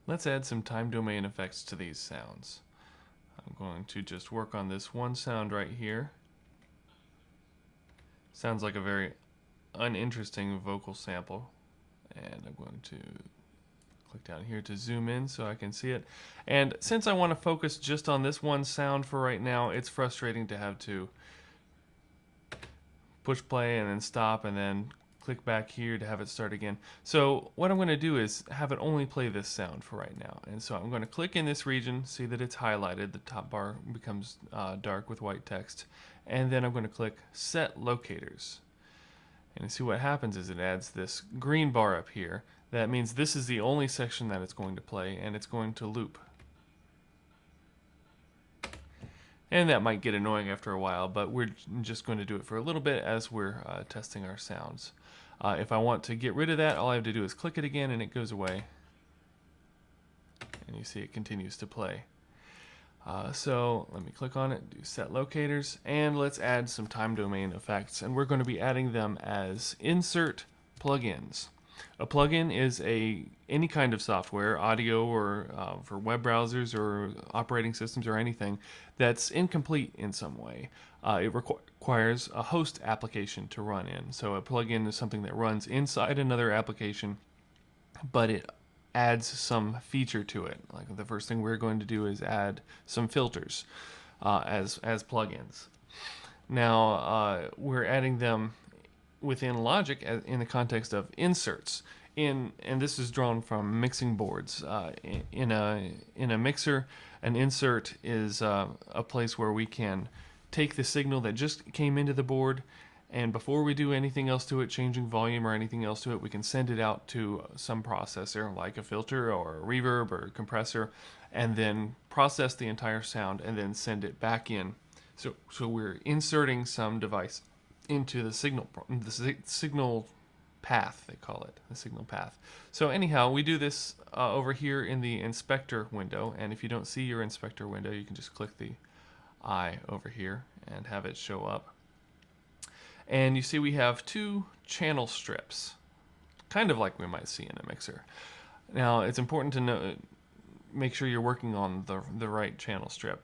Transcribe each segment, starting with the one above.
Let's add some time domain effects to these sounds. I'm going to just work on this one sound right here. Sounds like a very uninteresting vocal sample. And I'm going to click down here to zoom in so I can see it. And since I want to focus just on this one sound for right now, it's frustrating to have to push play and then stop and then click back here to have it start again. So what I'm going to do is have it only play this sound for right now. And so I'm going to click in this region, see that it's highlighted, the top bar becomes dark with white text, and then I'm going to click Set Locators. And see what happens is it adds this green bar up here. That means this is the only section that it's going to play, and it's going to loop. And that might get annoying after a while, but we're just going to do it for a little bit as we're testing our sounds. If I want to get rid of that, all I have to do is click it again and it goes away. And you see it continues to play. So let me click on it, do set locators, and let's add some time domain effects. And we're going to be adding them as insert plugins. A plugin is any kind of software, audio or for web browsers or operating systems or anything that's incomplete in some way. It requires a host application to run in. So a plugin is something that runs inside another application, but it adds some feature to it. Like the first thing we're going to do is add some filters as plugins. Now we're adding them within Logic in the context of inserts. And this is drawn from mixing boards. In a mixer, an insert is a place where we can take the signal that just came into the board, and before we do anything else to it, changing volume or anything else to it, we can send it out to some processor like a filter or a reverb or a compressor, and then process the entire sound and then send it back in. So we're inserting some device into the signal path, they call it, the signal path. So anyhow, we do this over here in the inspector window, and if you don't see your inspector window, you can just click the eye over here and have it show up. And you see we have two channel strips, kind of like we might see in a mixer. Now it's important to make sure you're working on the right channel strip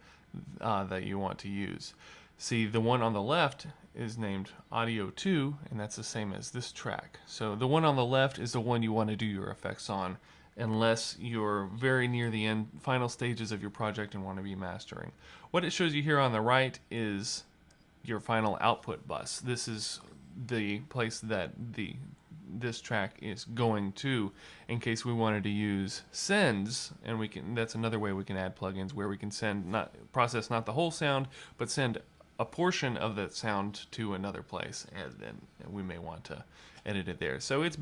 that you want to use. See, the one on the left is named Audio 2, and that's the same as this track. So the one on the left is the one you want to do your effects on, unless you're very near the final stages of your project and want to be mastering. What it shows you here on the right is your final output bus. This is the place that this track is going to, in case we wanted to use sends, and that's another way we can add plugins where we can process not the whole sound, but send a portion of that sound to another place, and then we may want to edit it there. So it's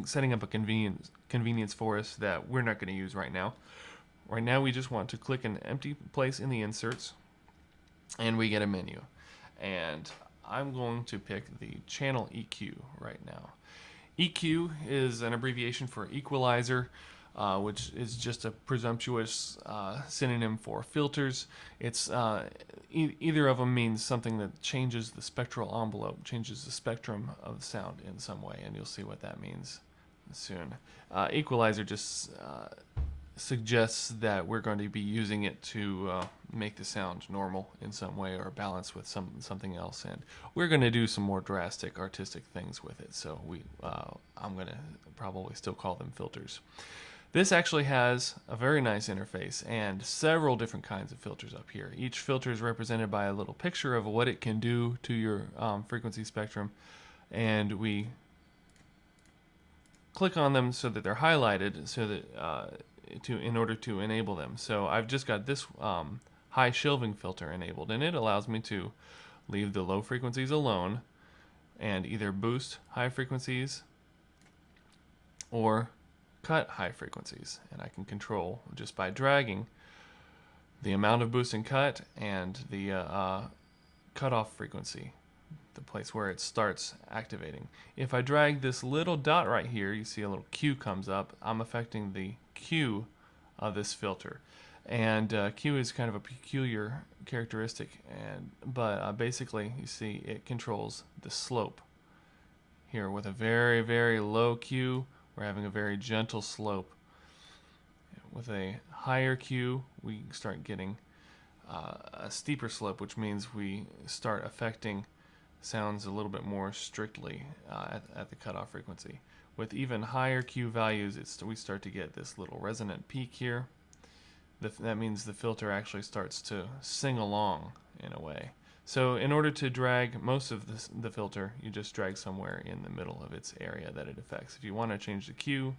setting up a convenience for us that we're not going to use right now. Right now we just want to click an empty place in the inserts, and we get a menu. And I'm going to pick the channel EQ right now. EQ is an abbreviation for equalizer, which is just a presumptuous synonym for filters. It's either of them means something that changes the spectral envelope, changes the spectrum of the sound in some way, and you'll see what that means soon. Equalizer just suggests that we're going to be using it to make the sound normal in some way or balance with something else, and we're going to do some more drastic artistic things with it, so I'm going to probably still call them filters. This actually has a very nice interface and several different kinds of filters up here. Each filter is represented by a little picture of what it can do to your frequency spectrum, and we click on them so that they're highlighted so that in order to enable them. So I've just got this high shelving filter enabled, and it allows me to leave the low frequencies alone and either boost high frequencies or cut high frequencies, and I can control just by dragging the amount of boost and cut and the cutoff frequency, the place where it starts activating. If I drag this little dot right here, you see a little Q comes up. I'm affecting the Q of this filter, and Q is kind of a peculiar characteristic, but basically you see it controls the slope. Here with a very, very low Q, we're having a very gentle slope. with a higher Q, we start getting a steeper slope, which means we start affecting sounds a little bit more strictly at the cutoff frequency. With even higher Q values, we start to get this little resonant peak here. That means the filter actually starts to sing along in a way. So in order to drag most of the filter, you just drag somewhere in the middle of its area that it affects. If you want to change the Q,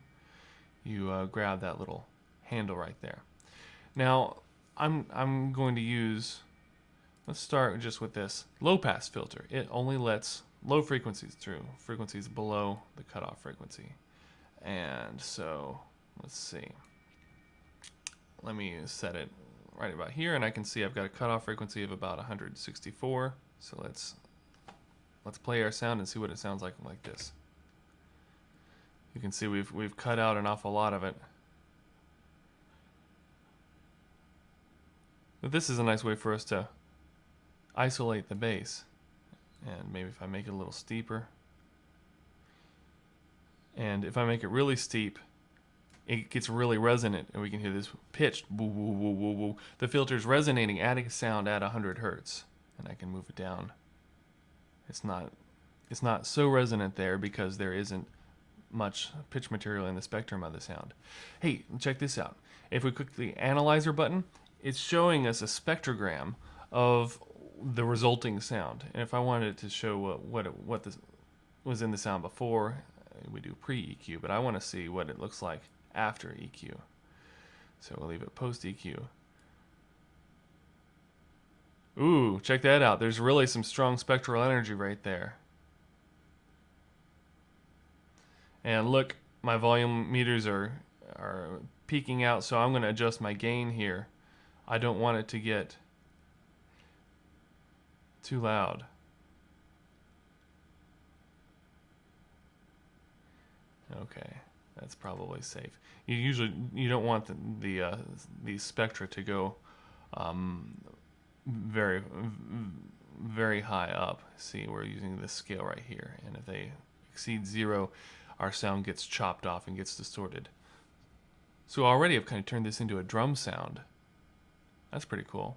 you grab that little handle right there. Now, I'm going to use, let's start just with this low pass filter. It only lets low frequencies through, frequencies below the cutoff frequency. And so, let's see. Let me set it right about here, and I can see I've got a cutoff frequency of about 164. So let's play our sound and see what it sounds like this. You can see we've cut out an awful lot of it. But this is a nice way for us to isolate the bass. And maybe if I make it a little steeper. And if I make it really steep, it gets really resonant, and we can hear this pitched woo woo woo woo woo. The filter's resonating, adding sound at 100 hertz, and I can move it down. It's not so resonant there because there isn't much pitch material in the spectrum of the sound. Hey, check this out. If we click the analyzer button, it's showing us a spectrogram of the resulting sound. And if I wanted to show what this was in the sound before, we do pre-EQ, but I want to see what it looks like after EQ. So we'll leave it post EQ. Ooh, check that out. There's really some strong spectral energy right there. And look, my volume meters are peaking out, so I'm going to adjust my gain here. I don't want it to get too loud. Okay, that's probably safe. You don't want these spectra to go very very high up. See, we're using this scale right here, and if they exceed 0, our sound gets chopped off and gets distorted. So already I've kind of turned this into a drum sound. That's pretty cool.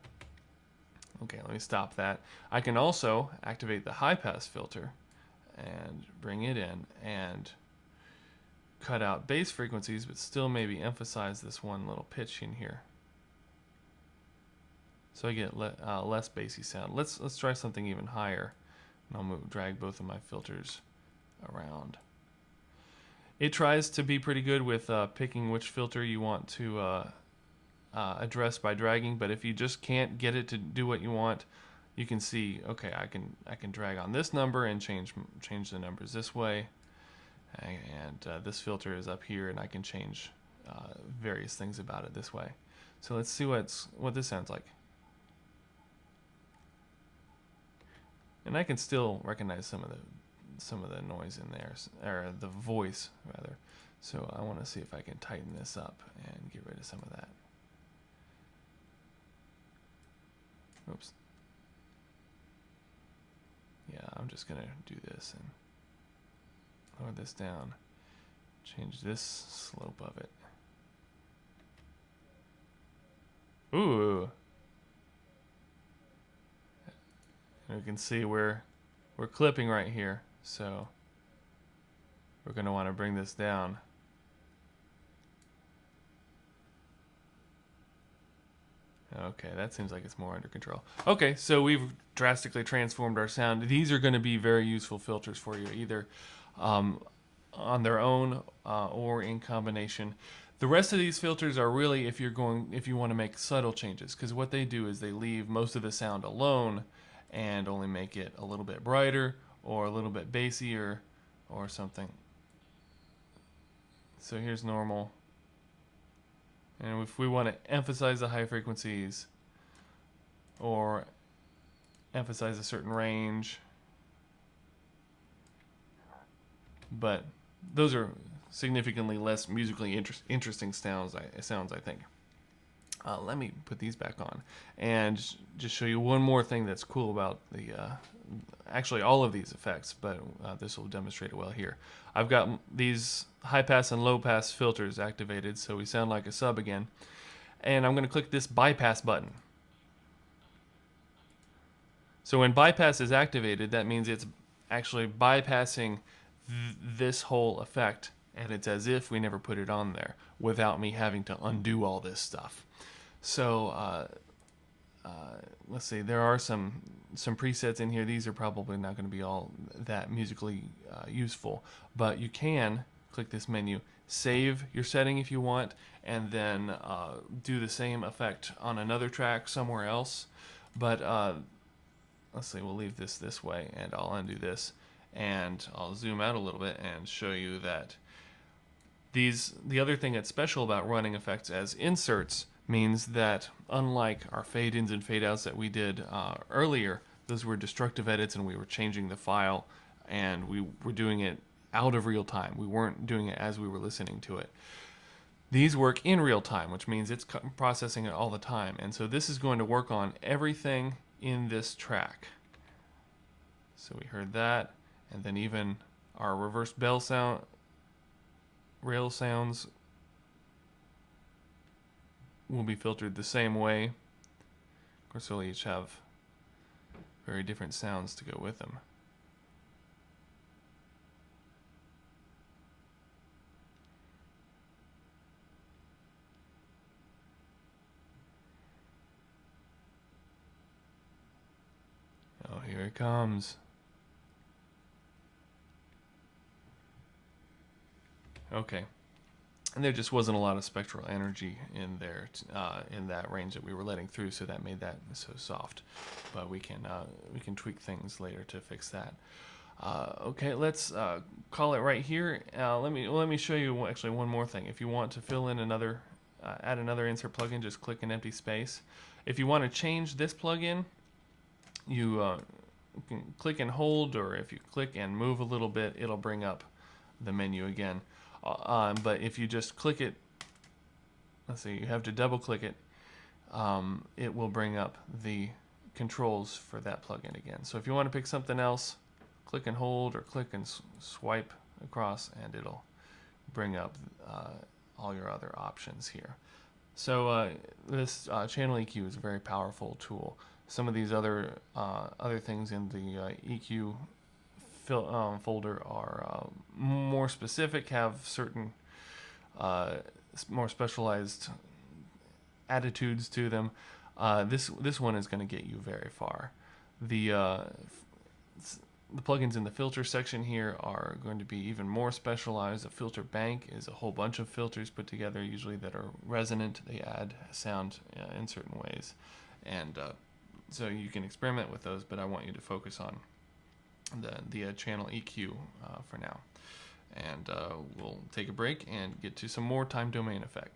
Okay, let me stop that. I can also activate the high pass filter and bring it in and cut out bass frequencies, but still maybe emphasize this one little pitch in here. So I get less bassy sound. Let's try something even higher. And I'll drag both of my filters around. It tries to be pretty good with picking which filter you want to address by dragging, but if you just can't get it to do what you want, you can see, okay, I can drag on this number and change the numbers this way, and this filter is up here, and I can change various things about it this way. So let's see what this sounds like. And I can still recognize some of the noise in there, or the voice rather. So I want to see if I can tighten this up and get rid of some of that. Oops. Yeah, I'm just gonna do this and lower this down. Change this slope of it. Ooh. And we can see we're clipping right here, so we're going to want to bring this down. Okay, that seems like it's more under control. Okay, so we've drastically transformed our sound. These are going to be very useful filters for you, either on their own or in combination. The rest of these filters are really if you want to make subtle changes, because what they do is they leave most of the sound alone and only make it a little bit brighter or a little bit bassier or something. So here's normal. And if we want to emphasize the high frequencies or emphasize a certain range, but those are significantly less musically interesting sounds, I think. Let me put these back on and just show you one more thing that's cool about actually all of these effects, but this will demonstrate it well here. I've got these high pass and low pass filters activated, so we sound like a sub again. And I'm going to click this bypass button. So when bypass is activated, that means it's actually bypassing this whole effect, and it's as if we never put it on there without me having to undo all this stuff. So let's see, there are some presets in here. These are probably not going to be all that musically useful, but you can click this menu, save your setting if you want, and then do the same effect on another track somewhere else. But let's see, we'll leave this way, and I'll undo this, and I'll zoom out a little bit and show you that the other thing that's special about running effects as inserts means that, unlike our fade-ins and fade-outs that we did earlier, those were destructive edits and we were changing the file and we were doing it out of real time. We weren't doing it as we were listening to it. These work in real time, which means it's processing it all the time. And so this is going to work on everything in this track. So we heard that, and then even our reverse bell sound, rail sounds will be filtered the same way. Of course, they'll each have very different sounds to go with them. Oh, here it comes. Okay. And there just wasn't a lot of spectral energy in there, in that range that we were letting through, so that made that so soft. But we can tweak things later to fix that. Okay, let's call it right here. Let me show you actually one more thing. If you want to fill in another, add another insert plugin, just click an empty space. If you want to change this plugin, you can click and hold, or if you click and move a little bit, it'll bring up the menu again. But if you just click it, let's see, you have to double click it, it will bring up the controls for that plugin again. So if you want to pick something else, click and hold or click and swipe across, and it'll bring up all your other options here. So this channel EQ is a very powerful tool. Some of these other things in the EQ folder are more specific, have certain more specialized attitudes to them. This one is going to get you very far. The plugins in the filter section here are going to be even more specialized. A filter bank is a whole bunch of filters put together, usually that are resonant. They add sound in certain ways, and so you can experiment with those, but I want you to focus on the channel EQ for now. And we'll take a break and get to some more time domain effects.